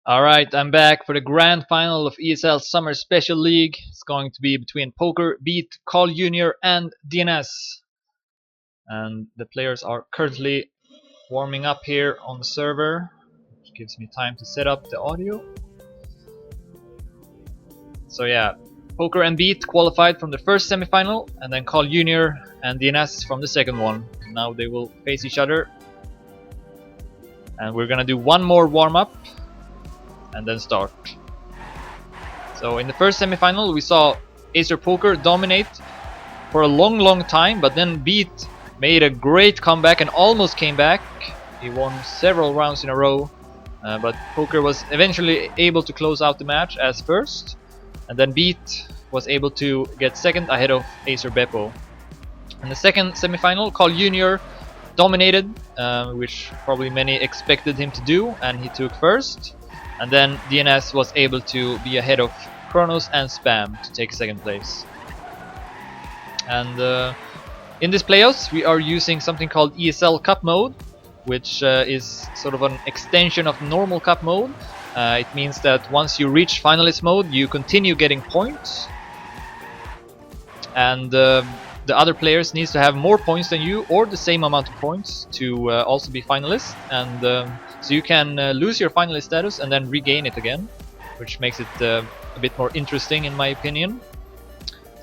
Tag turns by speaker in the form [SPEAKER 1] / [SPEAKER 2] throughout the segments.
[SPEAKER 1] Alright, I'm back for the grand final of ESL Summer Special League. It's going to be between Poker, Beat, Call Junior, and DNS. And the players are currently warming up here on the server, which gives me time to set up the audio. So yeah, Poker and Beat qualified from the first semifinal, and then Call Junior and DNS from the second one. Now they will face each other. And we're gonna do one more warm-up and then start. So in the first semifinal we saw Acer Poker dominate for a long time, but then Beat made a great comeback and almost came back. He won several rounds in a row, but Poker was eventually able to close out the match as first, and then Beat was able to get second ahead of Acer Beppo. In the second semifinal, Call Junior dominated, which probably many expected him to do, and he took first. And then DNS was able to be ahead of Kronos and Spam to take second place. And in this playoffs we are using something called ESL Cup mode, which is sort of an extension of normal cup mode. It means that once you reach finalist mode you continue getting points, and the other players needs to have more points than you or the same amount of points to also be finalists, and so you can lose your finalist status and then regain it again, which makes it a bit more interesting in my opinion.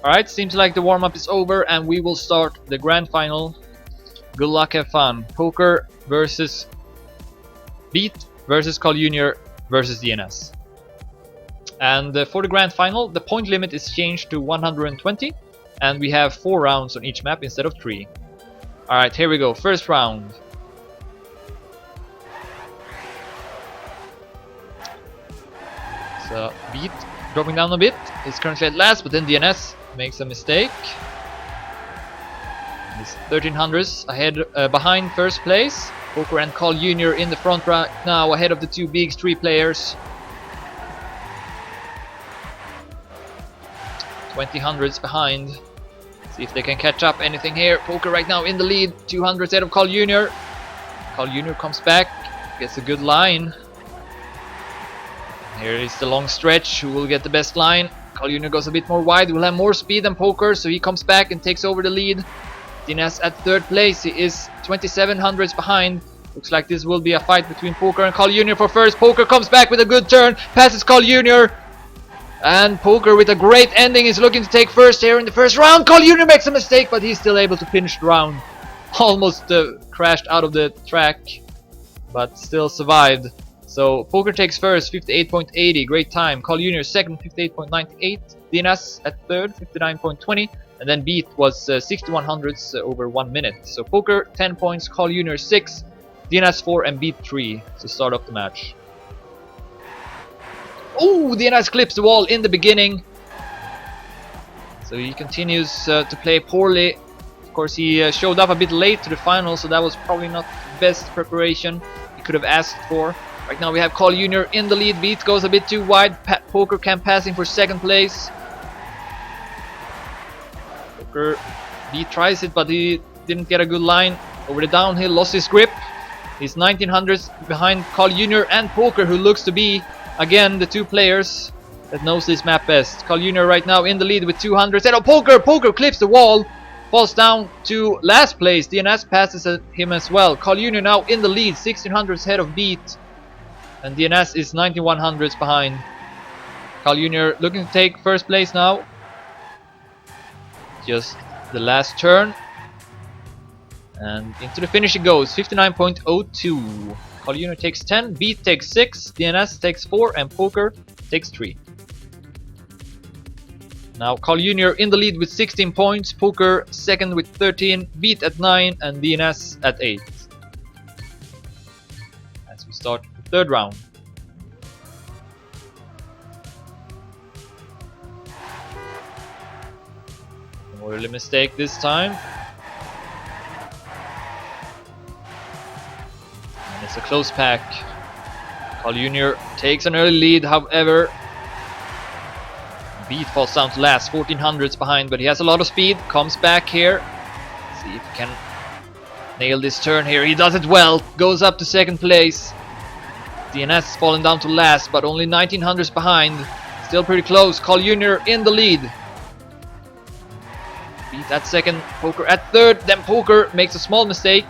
[SPEAKER 1] Alright, seems like the warm-up is over and we will start the grand final. Good luck, have fun. Poker versus Beat versus Call Junior versus DNS. And for the grand final the point limit is changed to 120, and we have 4 rounds on each map instead of 3. Alright, here we go, first round. So Beat dropping down a bit, is currently at last, but then DNS makes a mistake. He's 1300s ahead, behind first place. Poker and Call Junior in the front right now, ahead of the two big 3 players. 2000s behind. See if they can catch up anything here. Poker right now in the lead, 200s ahead of Call Junior. Call Junior comes back, gets a good line. Here is the long stretch, who will get the best line. Call Junior goes a bit more wide, will have more speed than Poker, so he comes back and takes over the lead. DNS at third place, he is 2700s behind. Looks like this will be a fight between Poker and Call Junior for first. Poker comes back with a good turn, passes Call Junior. And Poker with a great ending is looking to take first here in the first round. Call Junior makes a mistake, but he's still able to finish the round. Almost crashed out of the track, but still survived. So Poker takes first, 58.80, great time. Call Junior second, 58.98. DNS at third, 59.20. And then Beat was 6100s over 1 minute. So Poker 10 points, Call Junior 6, DNS 4, and Beat 3 to start off the match. Oh, DNS clips the wall in the beginning. So he continues to play poorly. Of course, he showed up a bit late to the final, so that was probably not the best preparation he could have asked for. Right now we have Call Junior in the lead. Beat goes a bit too wide. Poker can passing for second place. Poker, Beat tries it, but he didn't get a good line. Over the downhill, lost his grip. He's 1900s behind Call Junior and Poker, who looks to be, again, the 2 players that knows this map best. Call Junior right now in the lead with 200s. And Poker clips the wall, falls down to last place. DNS passes him as well. Call Junior now in the lead, 1600s ahead of Beat. And DNS is 9100s behind. Call Junior looking to take first place now. Just the last turn. And into the finish it goes, 59.02. Call Junior takes 10, Beat takes 6, DNS takes 4, and Poker takes 3. Now Call Junior in the lead with 16 points, Poker second with 13, Beat at 9, and DNS at 8. As we start the third round. No early mistake this time. And it's a close pack. Call Junior takes an early lead, however. Beat falls down to last, 1400s behind, but he has a lot of speed. Comes back here. See if he can nail this turn here. He does it well. Goes up to second place. DNS falling down to last, but only 1900s behind. Still pretty close. Carl Jr. in the lead. Beat at second, Poker at third, then Poker makes a small mistake.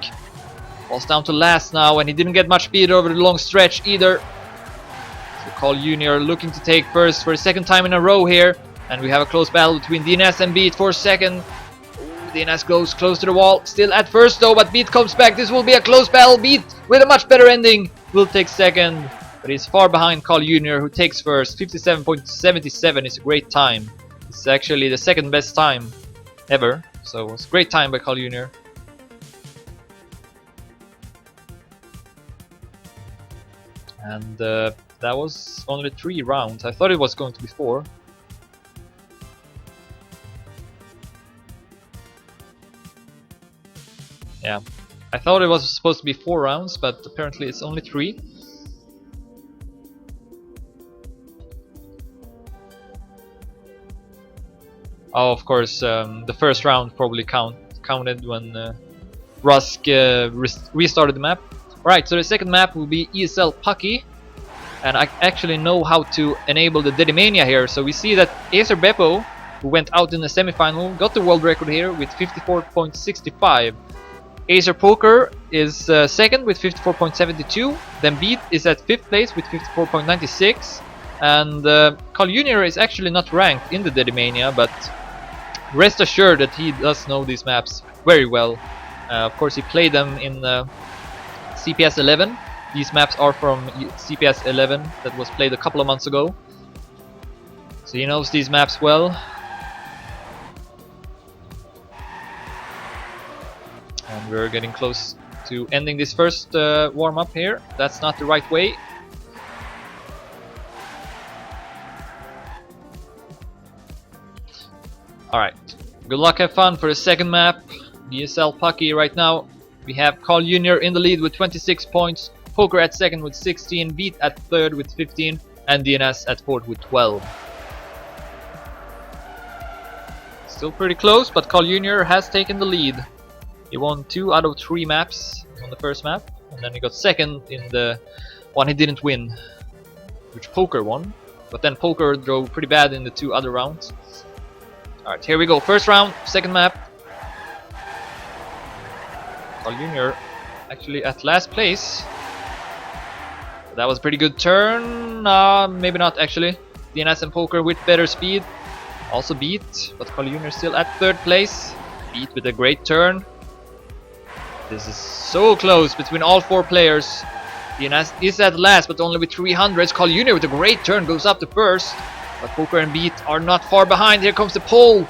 [SPEAKER 1] Falls down to last now, and he didn't get much speed over the long stretch either. So Carl Jr. looking to take first for the second time in a row here. And we have a close battle between DNS and Beat for second. DNS goes close to the wall, still at first though, but Beat comes back. This will be a close battle. Beat with a much better ending will take second, but he's far behind Carl Jr. who takes first. 57.77 is a great time. It's actually the second best time ever, so it's a great time by Carl Jr. And that was only 3 rounds. I thought it was going to be 4. Yeah, I thought it was supposed to be 4 rounds, but apparently it's only 3. Oh, of course, the first round probably counted when Rusk restarted the map. Right, so the second map will be ESL Pucky, and I actually know how to enable the Dedimania here. So we see that Acer Beppo, who went out in the semi-final, got the world record here with 54.65. Acer Poker is second with 54.72. Then Beat is at 5th place with 54.96. And Carl Jr. is actually not ranked in the Dedimania, but rest assured that he does know these maps very well. Of course, he played them in CPS 11. These maps are from CPS 11 that was played a couple of months ago. So he knows these maps well. And we're getting close to ending this first warm-up here. That's not the right way. Alright, good luck, have fun for the second map. ESL Pucky right now. We have Carl Jr. in the lead with 26 points. Poker at second with 16. Beat at third with 15. And DNS at fourth with 12. Still pretty close, but Carl Jr. has taken the lead. He won 2 out of 3 maps on the first map, and then he got second in the one he didn't win, which Poker won. But then Poker drove pretty bad in the 2 other rounds. Alright, here we go. First round, second map. Carl Jr. actually at last place. That was a pretty good turn. Maybe not actually. DNS and Poker with better speed. Also Beat, but Carl Jr. still at 3rd place. Beat with a great turn. This is so close between all 4 players. DNS is at last, but only with 300s. Carl Jr. with a great turn goes up to first. But Poker and Beat are not far behind. Here comes the pole.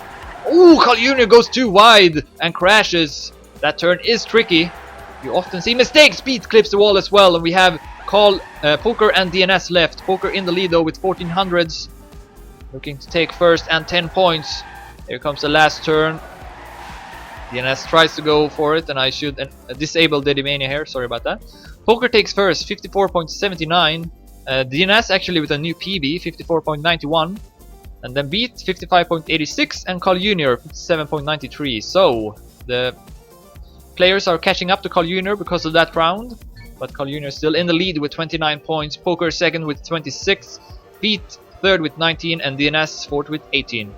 [SPEAKER 1] Ooh, Carl Jr. goes too wide and crashes. That turn is tricky. You often see mistakes. Beat clips the wall as well. And we have Poker and DNS left. Poker in the lead though with 1400s. Looking to take first and 10 points. Here comes the last turn. DNS tries to go for it, and I should disable Dedimania here, sorry about that. Poker takes first, 54.79. DNS actually with a new PB, 54.91. And then Beat, 55.86. And Carl Jr., 57.93. So, the players are catching up to Carl Jr. because of that round. But Carl Jr. is still in the lead with 29 points. Poker second with 26. Beat third with 19. And DNS fourth with 18.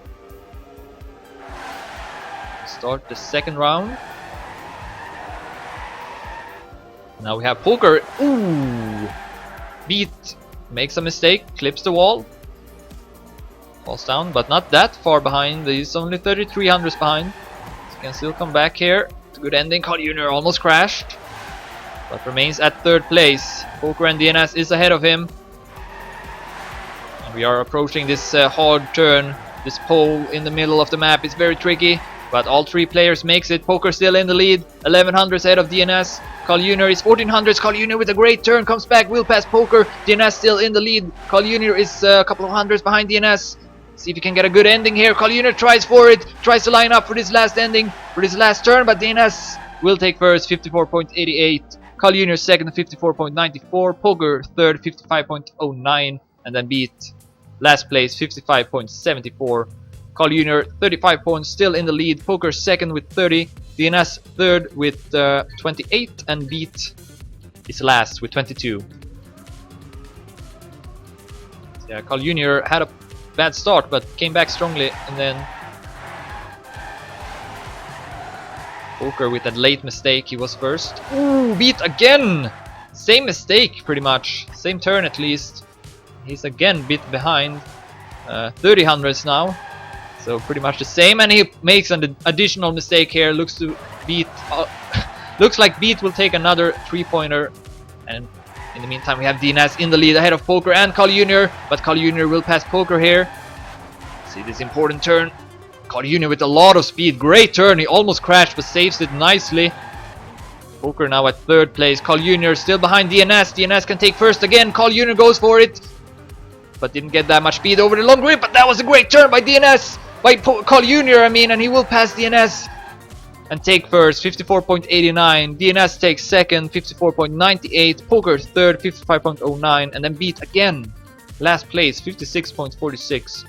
[SPEAKER 1] Start the second round. Now we have Poker. Ooh! Beat makes a mistake, clips the wall. Falls down, but not that far behind. He's only 3300s behind. So he can still come back here. It's a good ending. Carl Jr. almost crashed, but remains at 3rd place. Poker and DNS is ahead of him. And we are approaching this hard turn. This pole in the middle of the map is very tricky. But all 3 players makes it. Poker still in the lead. 1100s ahead of DNS. Carl Jr. is 1400s. Carl Jr. with a great turn. Comes back. Will pass Poker. DNS still in the lead. Carl Jr. is a couple of hundreds behind DNS. See if he can get a good ending here. Carl Jr. tries for it. Tries to line up for this last ending. For this last turn. But DNS will take first. 54.88. Carl Jr. second. 54.94. Poker third. 55.09. And then Beat last place. 55.74. Carl Jr. 35 points, still in the lead. Poker second with 30. DNS third with 28. And Beat is last with 22. Yeah, Carl Jr. had a bad start but came back strongly, and then Poker with that late mistake, he was first. Ooh, beat again! Same mistake pretty much, same turn at least. He's again bit behind, 30 hundreds now, so pretty much the same, and he makes an additional mistake here. Looks to beat, looks like beat will take another 3-pointer, and in the meantime we have DNS in the lead ahead of Poker and Carl Jr., but Carl Jr. will pass Poker here. See this important turn. Carl Jr. with a lot of speed, great turn, he almost crashed but saves it nicely. Poker now at third place, Carl Jr. still behind DNS, DNS can take first again, Carl Jr. goes for it, but didn't get that much speed over the long grip, but that was a great turn by DNS, by Carl Jr. I mean, and he will pass DNS and take first, 54.89, DNS takes second, 54.98, Poker third, 55.09, and then beat again, last place, 56.46.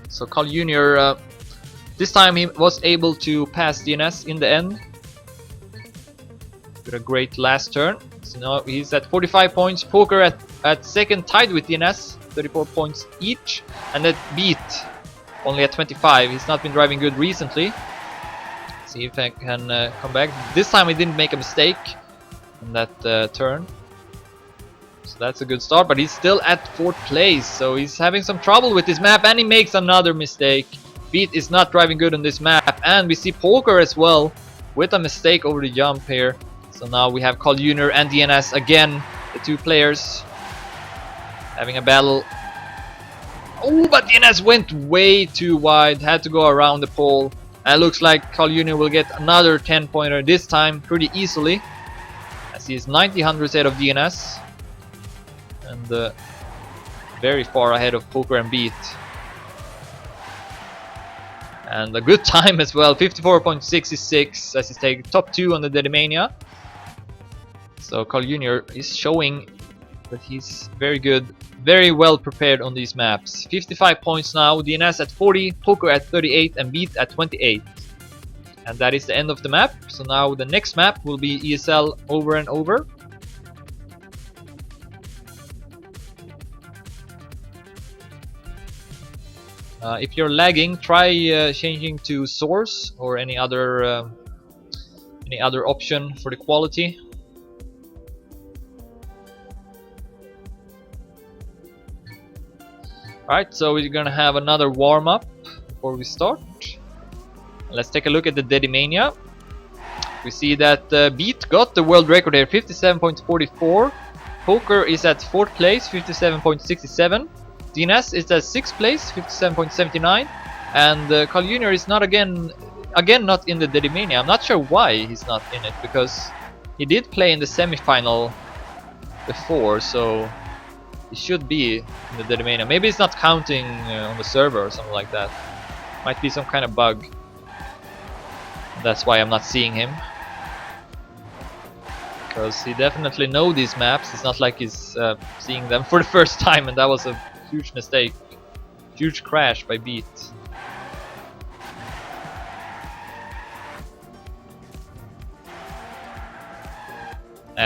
[SPEAKER 1] So Carl Jr. This time he was able to pass DNS in the end. With a great last turn. So now he's at 45 points. Poker at second, tied with DNS, 34 points each. And that beat only at 25. He's not been driving good recently. See if I can come back. This time he didn't make a mistake in that turn. So that's a good start, but he's still at 4th place. So he's having some trouble with this map, and he makes another mistake. Beat is not driving good on this map, and we see Poker as well with a mistake over the jump here. So now we have Carl Jr. and DNS again, the two players having a battle. Oh, but DNS went way too wide, had to go around the pole. And it looks like Carl Jr. will get another 10-pointer this time pretty easily, as he is 90 hundredths ahead of DNS and very far ahead of Poker and Beat. And a good time as well, 54.66, as he's taking top 2 on the Dedimania. So Carl Jr. is showing that he's very good, very well prepared on these maps. 55 points now, DNS at 40, Poker at 38 and Beat at 28. And that is the end of the map. So now the next map will be ESL Over and Over. If you're lagging, try changing to source or any other option for the quality. Alright, so we're gonna have another warm-up before we start. Let's take a look at the Dedimania. We see that Beat got the world record here, 57.44. Poker is at 4th place, 57.67. DNS is at 6th place, 57.79, and Carl Jr. is not again not in the Dedimania. I'm not sure why he's not in it, because he did play in the semi-final before, so he should be in the Dedimania. Maybe it's not counting on the server or something like that. Might be some kind of bug. That's why I'm not seeing him, because he definitely knows these maps. It's not like he's seeing them for the first time, and that was a huge mistake, huge crash by Beat.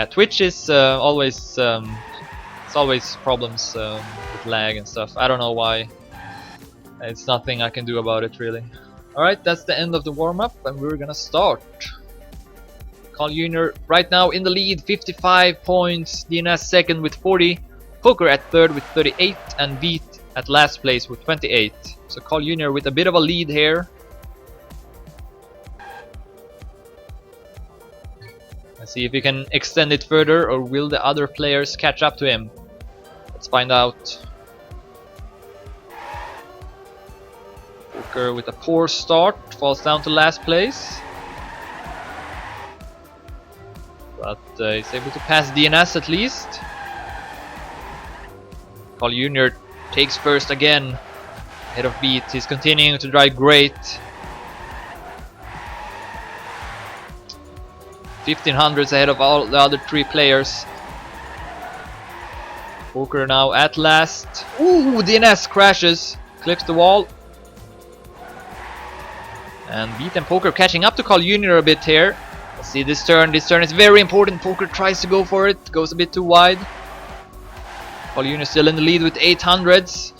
[SPEAKER 1] Twitch is always it's always problems with lag and stuff. I don't know why. It's nothing I can do about it really. Alright, that's the end of the warm-up, and we're gonna start. Carl Jr. right now in the lead, 55 points, DNS second with 40, Poker at third with 38, and Beat at last place with 28. So Carl Jr. with a bit of a lead here. Let's see if he can extend it further, or will the other players catch up to him? Let's find out. Poker with a poor start, falls down to last place. But he's able to pass DNS at least. Carl Jr. takes first again, ahead of Beat. He's continuing to drive great. 1500s ahead of all the other 3 players. Poker now at last. Ooh, DNS crashes, clips the wall. And Beat and Poker catching up to Carl Jr. a bit here. Let's see this turn. This turn is very important. Poker tries to go for it, goes a bit too wide. Carl Jr. still in the lead with 800s.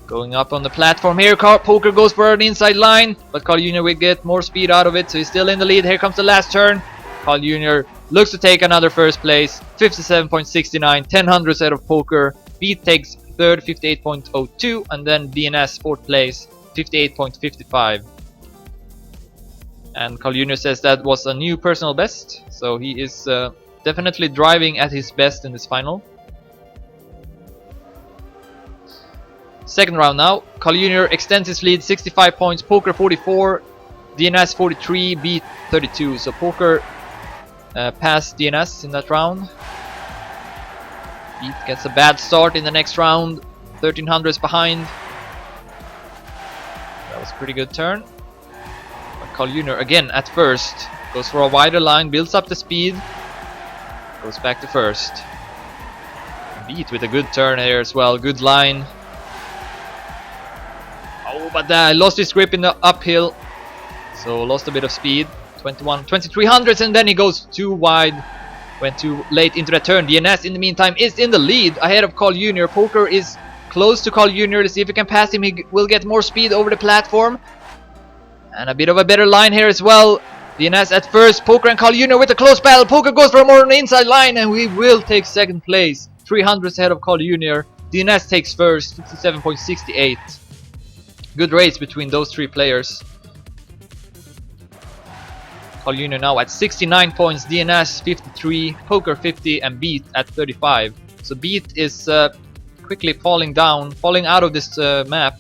[SPEAKER 1] Going up on the platform here, Poker goes for an inside line, but Carl Jr. will get more speed out of it, so he's still in the lead. Here comes the last turn. Carl Jr. looks to take another first place, 57.69, 10 hundredths out of Poker. Beat takes third, 58.02, and then DNS fourth place, 58.55. And Carl Jr. says that was a new personal best, so he is definitely driving at his best in this final. Second round now. Carl Jr. extends his lead 65 points, Poker 44, DNS 43, Beat 32. So Poker passed DNS in that round. Beat gets a bad start in the next round, 1300s behind. That was a pretty good turn. But Carl Jr. again at first goes for a wider line, builds up the speed, goes back to first. Beat with a good turn here as well, good line. Oh, but I lost his grip in the uphill, so lost a bit of speed. 2300s, and then he goes too wide, went too late into the turn. DNS in the meantime is in the lead ahead of Carl Jr. Poker is close to Carl Jr. to see if he can pass him. He will get more speed over the platform, and a bit of a better line here as well. DNS at first, Poker and Carl Jr. with a close battle. Poker goes for more on the inside line, and we will take second place, 300s ahead of Carl Jr. DNS takes first, 57.68. Good race between those three players. Carl Jr. now at 69 points, DNS 53, Poker 50, and Beat at 35. So Beat is quickly falling out of this map,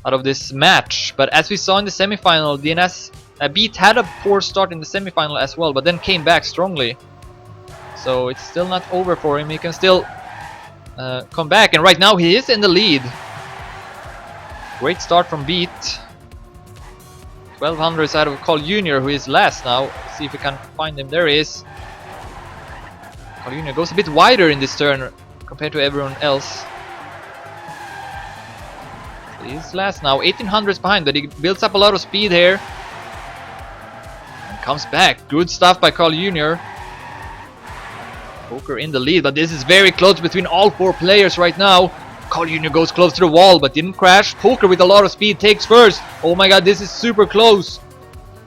[SPEAKER 1] out of this match. But as we saw in the semifinal, DNS Beat had a poor start in the semifinal as well, but then came back strongly. So it's still not over for him. He can still come back, and right now he is in the lead. Great start from Beat. 1200s out of Carl Jr., who is last now. Let's see if we can find him. There he is. Carl Jr. goes a bit wider in this turn compared to everyone else. He's last now, 1800s behind, but he builds up a lot of speed here. And comes back. Good stuff by Carl Jr. Poker in the lead, but this is very close between all four players right now. Carl Jr. goes close to the wall but didn't crash. Poker with a lot of speed takes first. Oh my god, this is super close.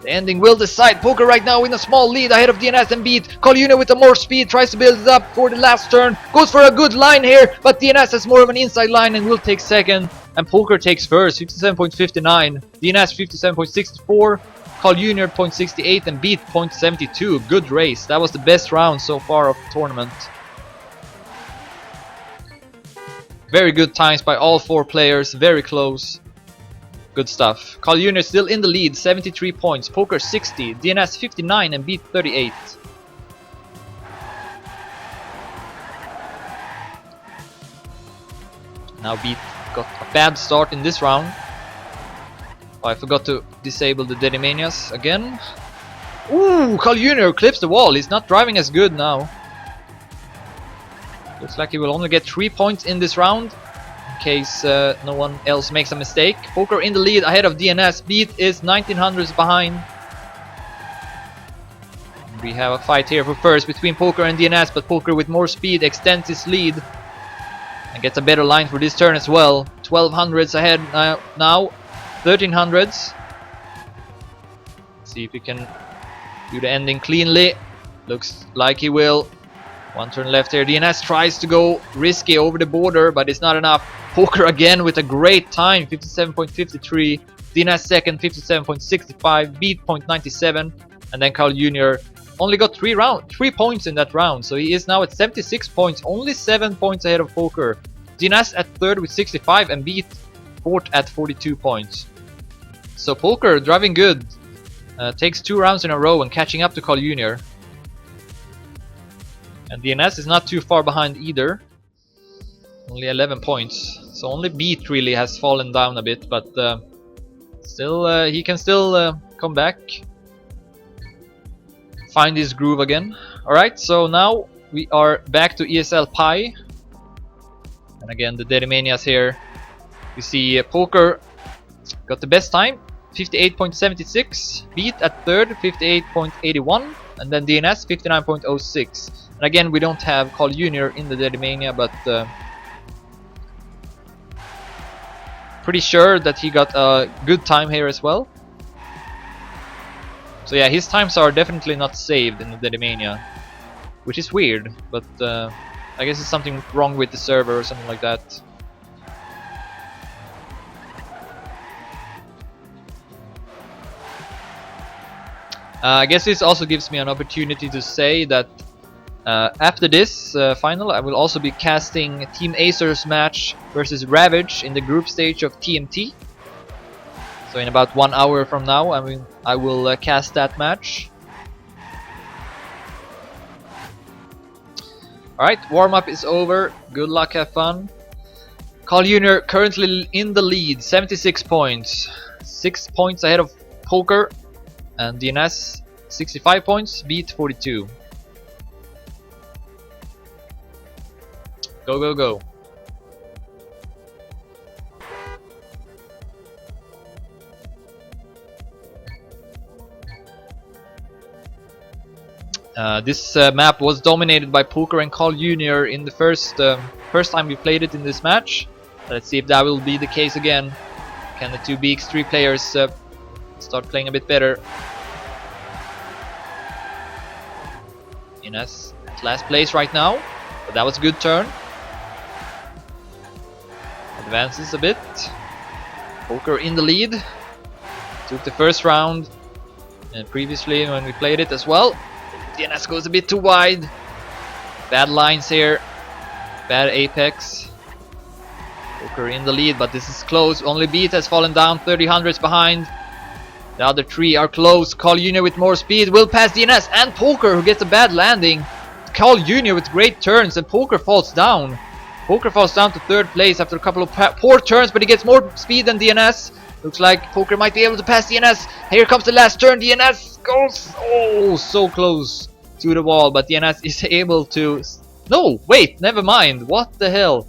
[SPEAKER 1] The ending will decide. Poker right now in a small lead ahead of DNS and Beat. Carl Jr. with the more speed tries to build it up for the last turn. Goes for a good line here, but DNS has more of an inside line and will take second. And Poker takes first, 57.59. DNS 57.64. Carl Jr. 0.68 and Beat 0.72. Good race. That was the best round so far of the tournament. Very good times by all four players, very close. Good stuff. Carl Jr. still in the lead, 73 points, Poker 60, DNS 59 and Beat 38. Now Beat got a bad start in this round. Oh, I forgot to disable the Dedimanias again. Ooh, Carl Jr. clips the wall, he's not driving as good now. Looks like he will only get 3 points in this round, in case no one else makes a mistake. Poker in the lead ahead of DNS. Beat is 1900s behind. We have a fight here for first between Poker and DNS, but Poker with more speed extends his lead and gets a better line for this turn as well. 1200s ahead now, 1300s. See if he can do the ending cleanly. Looks like he will. One turn left here. DNS tries to go risky over the border, but it's not enough. Poker again with a great time, 57.53. DNS second, 57.65. Beat 0.97. And then Carl Jr. only got 3 points in that round, so he is now at 76 points, only 7 points ahead of Poker. DNS at third with 65 and Beat fourth at 42 points. So Poker driving good. Takes 2 rounds in a row and catching up to Carl Jr. And DNS is not too far behind either. Only 11 points. So only Beat really has fallen down a bit, but still he can still come back. Find his groove again. Alright, so now we are back to ESL Pi. And again the Dedimanias here. We see Poker got the best time, 58.76. Beat at third, 58.81. And then DNS 59.06. And again, we don't have Carl Jr. in the Dedimania, but pretty sure that he got a good time here as well. So yeah, his times are definitely not saved in the Dedimania, which is weird, but I guess it's something wrong with the server or something like that. I guess this also gives me an opportunity to say that after this final, I will also be casting Team Acer's match versus Ravage in the group stage of TMT. So in about 1 hour from now, I will cast that match. Alright, warm-up is over. Good luck, have fun. Carl Jr. currently in the lead, 76 points. 6 points ahead of Poker. And DNS, 65 points, beat 42. Go, go, go. This map was dominated by Poker and Carl Jr. in the first time we played it in this match. Let's see if that will be the case again. Can the two BX3 players start playing a bit better? Ines at last place right now, but that was a good turn. Advances a bit. Poker in the lead. Took the first round previously when we played it as well. DNS goes a bit too wide. Bad lines here. Bad apex. Poker in the lead, but this is close. Only Beat has fallen down, 30 hundredths behind. The other three are close. Carl Jr. with more speed will pass DNS and Poker, who gets a bad landing. Carl Jr. with great turns, and Poker falls down. Poker falls down to third place after a couple of poor turns, but he gets more speed than DNS. Looks like Poker might be able to pass DNS. Here comes the last turn. DNS goes, oh, so close to the wall, but DNS is able to... No, wait, never mind. What the hell?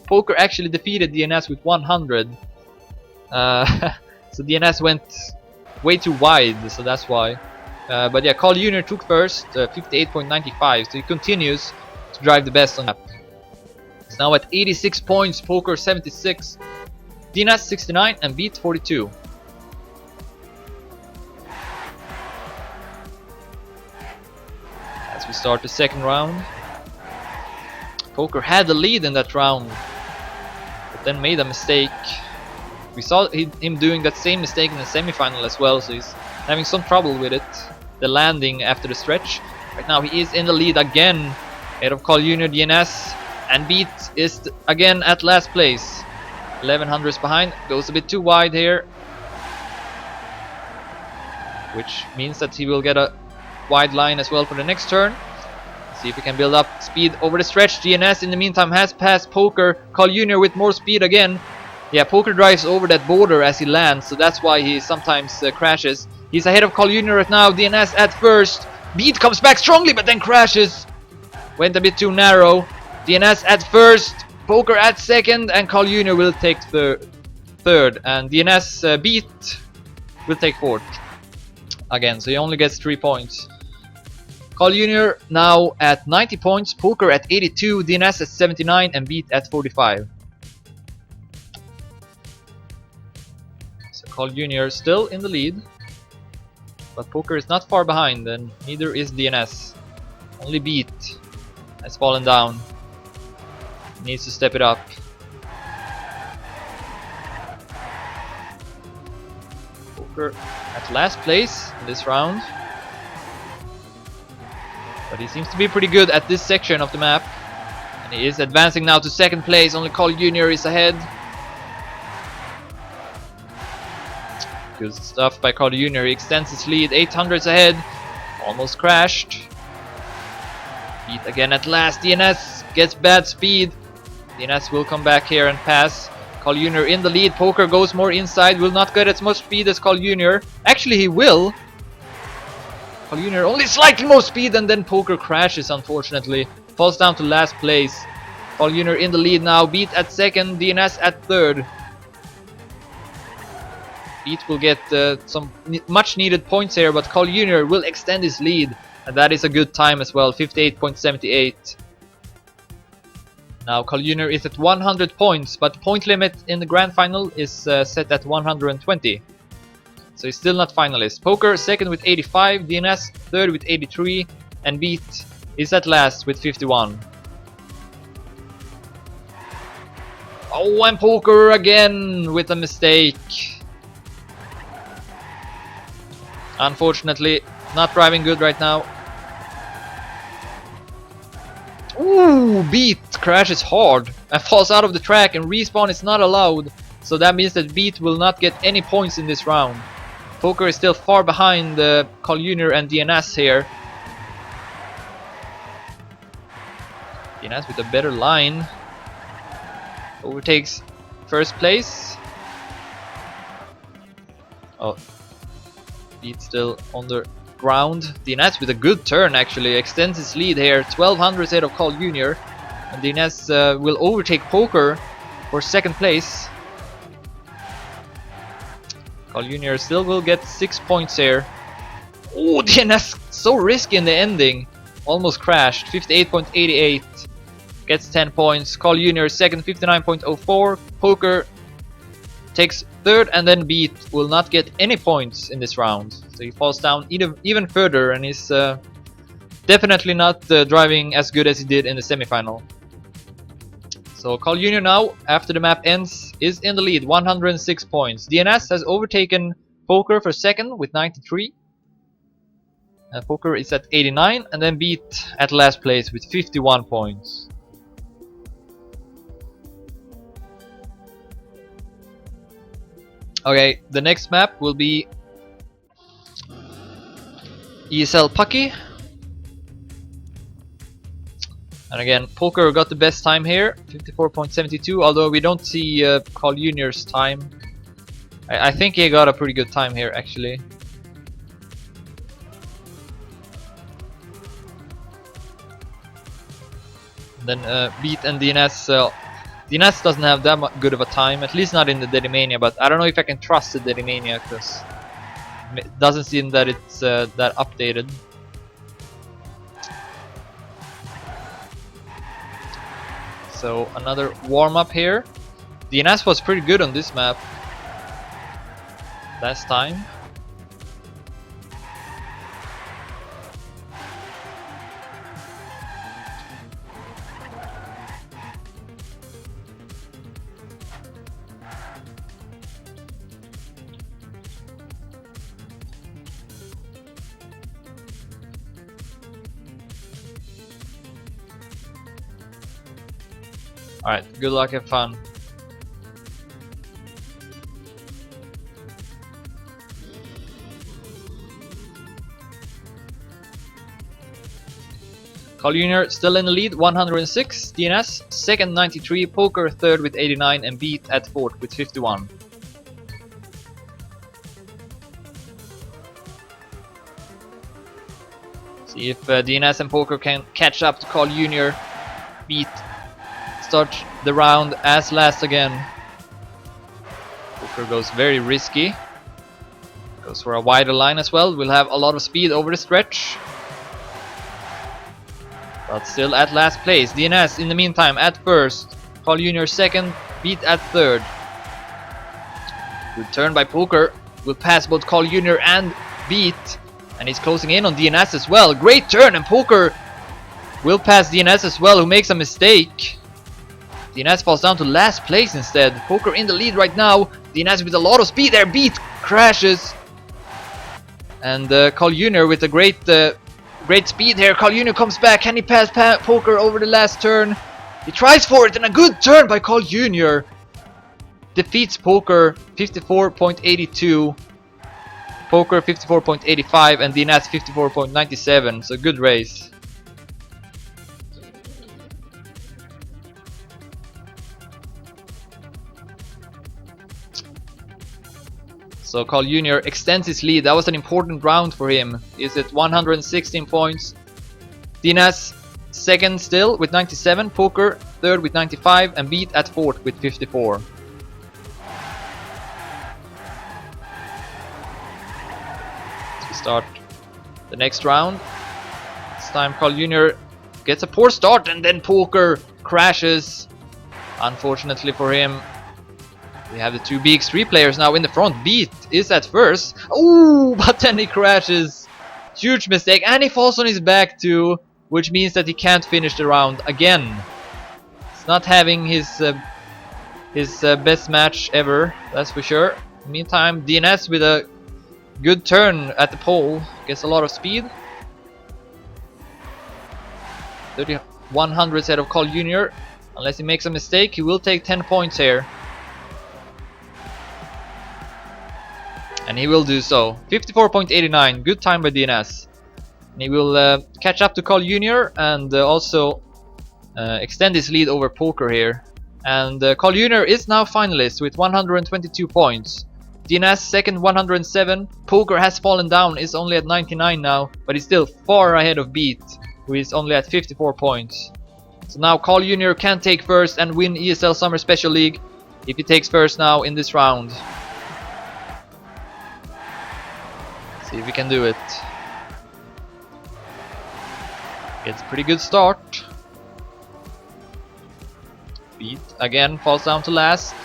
[SPEAKER 1] Poker actually defeated DNS with 100. So DNS went way too wide, so that's why. But yeah, Carl Jr. took first, 58.95, so he continues to drive the best on the map. It's now at 86 points, Poker 76, DNS 69, and Beat 42. As we start the second round, Poker had the lead in that round, but then made a mistake. We saw him doing that same mistake in the semi-final as well, so he's having some trouble with it. The landing after the stretch. Right now he is in the lead again, ahead of Carl Jr., DNS, and Beat is again at last place. 11 hundredths behind, goes a bit too wide here, which means that he will get a wide line as well for the next turn. See if he can build up speed over the stretch. DNS in the meantime has passed Poker. Carl Jr. with more speed again. Yeah, Poker drives over that border as he lands, so that's why he sometimes crashes. He's ahead of Carl Jr. right now. DNS at first. Beat comes back strongly, but then crashes. Went a bit too narrow. DNS at first. Poker at second, and Carl Jr. will take third, and DNS Beat will take fourth again. So he only gets 3 points. Carl Jr. now at 90 points. Poker at 82. DNS at 79, and Beat at 45. Carl Jr. still in the lead, but Poker is not far behind, and neither is DNS. Only Beat has fallen down. He needs to step it up. Poker at last place in this round, but he seems to be pretty good at this section of the map, and he is advancing now to second place. Only Carl Jr. is ahead. Good stuff by Carl Jr. He extends his lead, 800s ahead. Almost crashed. Beat again at last. DNS gets bad speed. DNS will come back here and pass. Carl Jr. in the lead. Poker goes more inside. Will not get as much speed as Carl Jr. Actually, he will. Carl Jr. only slightly more speed, and then Poker crashes, unfortunately. Falls down to last place. Carl Jr. in the lead now. Beat at second. DNS at third. Beat will get some much needed points here, but Carl Jr. will extend his lead, and that is a good time as well, 58.78. Now Carl Jr. is at 100 points, but the point limit in the grand final is set at 120. So he's still not finalist. Poker second with 85, DNS third with 83, and Beat is at last with 51. Oh, and Poker again with a mistake. Unfortunately, not driving good right now. Ooh, Beat crashes hard and falls out of the track, and respawn is not allowed. So that means that Beat will not get any points in this round. Poker is still far behind Carl Jr. and DNS here. DNS with a better line. Overtakes first place. Oh, Beat still on the ground. DNS with a good turn actually extends his lead here. 1200 ahead of Carl Jr. And DNS will overtake Poker for second place. Carl Jr. still will get 6 points here. Oh, DNS so risky in the ending. Almost crashed. 58.88. Gets 10 points. Carl Jr. second, 59.04. Poker takes third, and then Beat will not get any points in this round. So he falls down even further, and is definitely not driving as good as he did in the semifinal. So Carl Jr. now, after the map ends, is in the lead, 106 points. DNS has overtaken Poker for second with 93. Poker is at 89, and then Beat at last place with 51 points. Okay, the next map will be ESL Pucky. And again, Poker got the best time here, 54.72, although we don't see Carl Jr.'s time. I think he got a pretty good time here actually. Then Beat and DNS. DNS doesn't have that good of a time, at least not in the Dedimania, but I don't know if I can trust the Dedimania because it doesn't seem that it's that updated. So another warm-up here. DNS was pretty good on this map last time. Alright, good luck, have fun. Carl Jr. still in the lead, 106. DNS second, 93. Poker third with 89, and Beat at fourth with 51. See if DNS and Poker can catch up to Carl Jr. Beat start the round as last again. Poker goes very risky. Goes for a wider line as well. We'll have a lot of speed over the stretch. But still at last place. DNS in the meantime at first. Carl Jr. second. Beat at third. Good turn by Poker. Will pass both Carl Jr. and Beat. And he's closing in on DNS as well. Great turn, and Poker will pass DNS as well, who makes a mistake. DNS falls down to last place instead. Poker in the lead right now. DNS with a lot of speed there. Beat crashes. And Carl Jr. with a great speed here. Carl Jr. comes back. Can he pass Poker over the last turn? He tries for it, and a good turn by Carl Jr. defeats Poker 54.82. Poker 54.85 and DNS 54.97. So good race. So Carl Jr. extends his lead. That was an important round for him. He's at 116 points. DNS second still with 97. Poker third with 95. And Beat at fourth with 54. Let's start the next round. This time Carl Jr. gets a poor start, and then Poker crashes. Unfortunately for him, we have the two BX3 players now in the front. Beat is at first. Oh, but then he crashes. Huge mistake, and he falls on his back too, which means that he can't finish the round again. He's not having his best match ever, that's for sure. Meantime, DNS with a good turn at the pole, gets a lot of speed. 3100 ahead of Carl Jr. Unless he makes a mistake, he will take 10 points here. And he will do so. 54.89, good time by DNS. And he will catch up to Carl Jr. and also extend his lead over Poker here. And Carl Jr. is now finalist with 122 points. DNS second, 107. Poker has fallen down, is only at 99 now, but he's still far ahead of Beat, who is only at 54 points. So now Carl Jr. can take first and win ESL Summer Special League if he takes first now in this round. See if he can do it. Gets a pretty good start. Beat again falls down to last.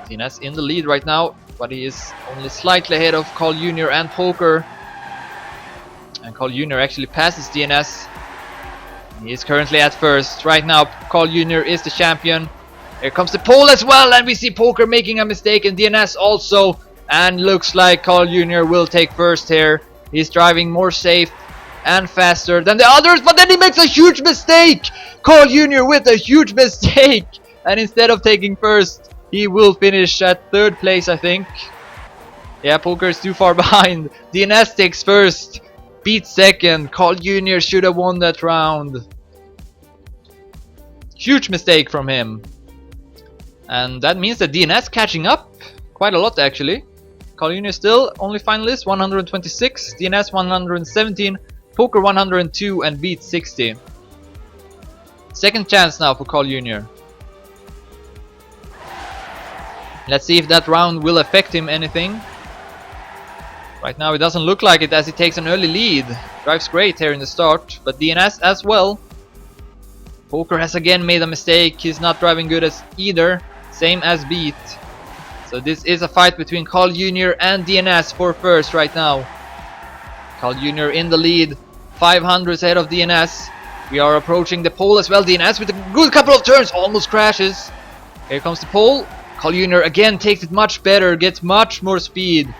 [SPEAKER 1] DNS in the lead right now, but he is only slightly ahead of Carl Jr. and Poker. And Carl Jr. actually passes DNS. He is currently at first. Right now, Carl Jr. is the champion. Here comes the pole as well, and we see Poker making a mistake, and DNS also. And looks like Carl Jr. will take first here. He's driving more safe and faster than the others, but then he makes a huge mistake! Carl Jr. with a huge mistake! And instead of taking first, he will finish at third place, I think. Yeah, Poker is too far behind. DNS takes first. Beat second. Carl Jr. should have won that round. Huge mistake from him. And that means that DNS catching up quite a lot actually. Carl Jr. still only finalist, 126. DNS 117. Poker 102 and Beat 60. Second chance now for Carl Jr. Let's see if that round will affect him anything. Right now it doesn't look like it, as he takes an early lead. Drives great here in the start, but DNS as well. Poker has again made a mistake. He's not driving good as either, same as Beat. So this is a fight between Carl Jr. and DNS for first right now. Carl Jr. in the lead, 500 ahead of DNS. We are approaching the pole as well. DNS with a good couple of turns, almost crashes. Here comes the pole. Carl Jr. again takes it much better, gets much more speed.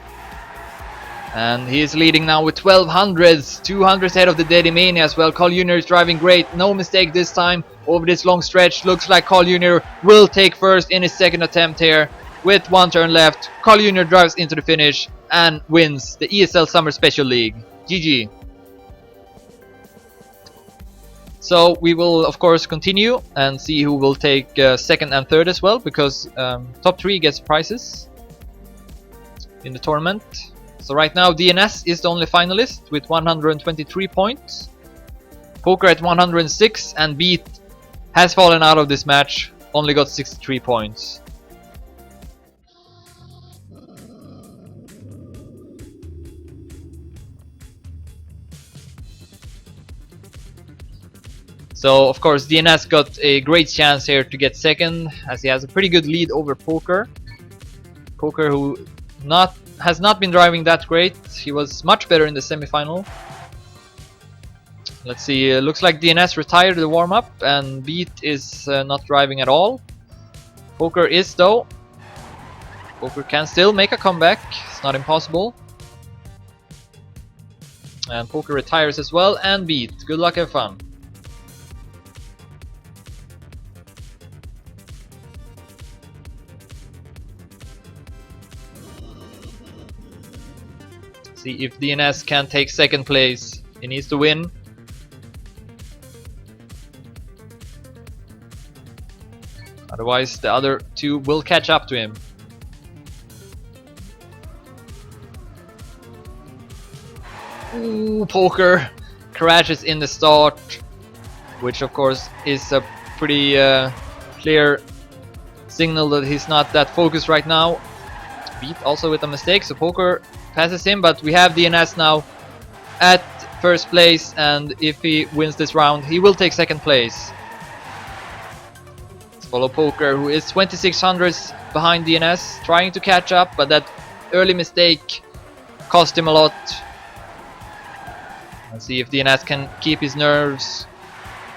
[SPEAKER 1] And he is leading now with 1200s, 200 ahead of the Daddy Mania as well. Carl Jr. is driving great, no mistake this time over this long stretch. Looks like Carl Jr. will take first in his second attempt here. With one turn left, Carl Jr. drives into the finish and wins the ESL Summer Special League. GG. So we will of course continue and see who will take second and third as well, because top 3 gets prizes in the tournament. So right now DNS is the only finalist with 123 points. Poker at 106, and Beat has fallen out of this match, only got 63 points. So of course DNS got a great chance here to get second, as he has a pretty good lead over Poker. Poker, who has not been driving that great. He was much better in the semi-final. Let's see, looks like DNS retired the warm-up, and Beat is not driving at all. Poker is though. Poker can still make a comeback, it's not impossible. And Poker retires as well, and Beat. Good luck and fun. See if DNS can take second place. He needs to win. Otherwise the other two will catch up to him. Ooh, Poker crashes in the start, which of course is a pretty clear signal that he's not that focused right now. Beat also with a mistake, so Poker passes him, but we have DNS now at first place, and if he wins this round, he will take second place. Let's follow Poker, who is 2600s behind DNS, trying to catch up, but that early mistake cost him a lot. Let's see if DNS can keep his nerves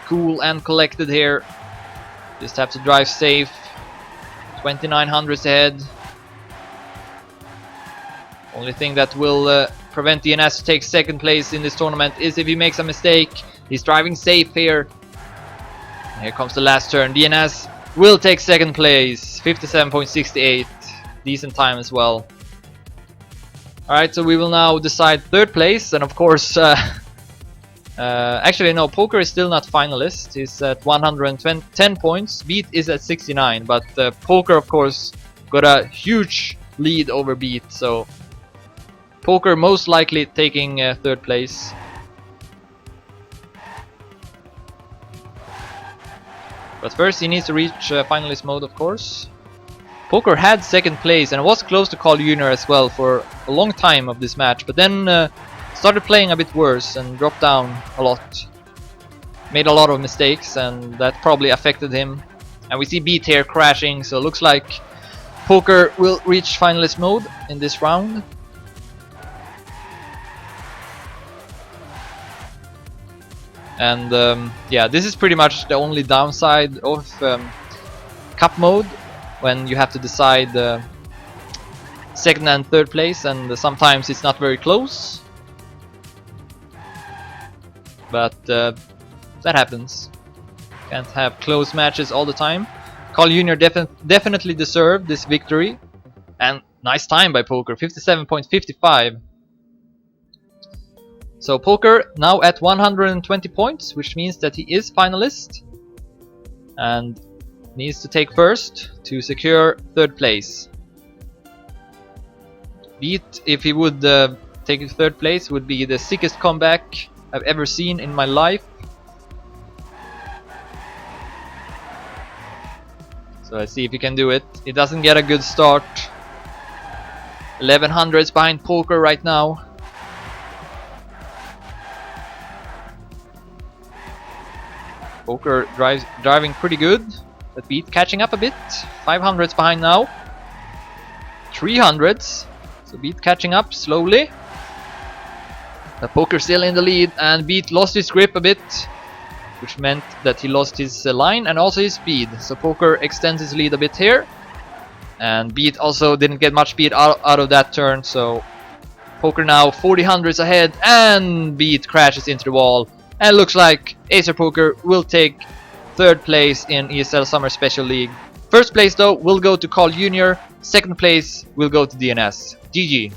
[SPEAKER 1] cool and collected here. Just have to drive safe. 2900s ahead. Only thing that will prevent DNS to take second place in this tournament is if he makes a mistake. He's driving safe here. Here comes the last turn. DNS will take second place. 57.68. Decent time as well. Alright, so we will now decide third place, and of course actually no, Poker is still not finalist. He's at 110 points. Beat is at 69, but Poker of course got a huge lead over Beat, so Poker most likely taking third place. But first he needs to reach finalist mode, of course. Poker had second place and was close to Carl Jr. as well for a long time of this match, but then started playing a bit worse and dropped down a lot. Made a lot of mistakes, and that probably affected him. And we see Beat here crashing, so it looks like Poker will reach finalist mode in this round. And yeah, this is pretty much the only downside of cup mode, when you have to decide second and third place, and sometimes it's not very close. But that happens. Can't have close matches all the time. Carl Jr. definitely deserved this victory. And nice time by Poker, 57.55. So Poker now at 120 points, which means that he is finalist. And needs to take first to secure third place. Beat, if he would take third place, would be the sickest comeback I've ever seen in my life. So let's see if he can do it. He doesn't get a good start. 1100s behind Poker right now. Poker driving pretty good. But Beat catching up a bit. 500s behind now. 300s. So Beat catching up slowly. But Poker still in the lead, and Beat lost his grip a bit, which meant that he lost his line and also his speed. So Poker extends his lead a bit here. And Beat also didn't get much speed out of that turn, so Poker now 40 ahead, and Beat crashes into the wall. And it looks like Acer Poker will take third place in ESL Summer Special League. First place though will go to Carl Jr. Second place will go to DNS. GG.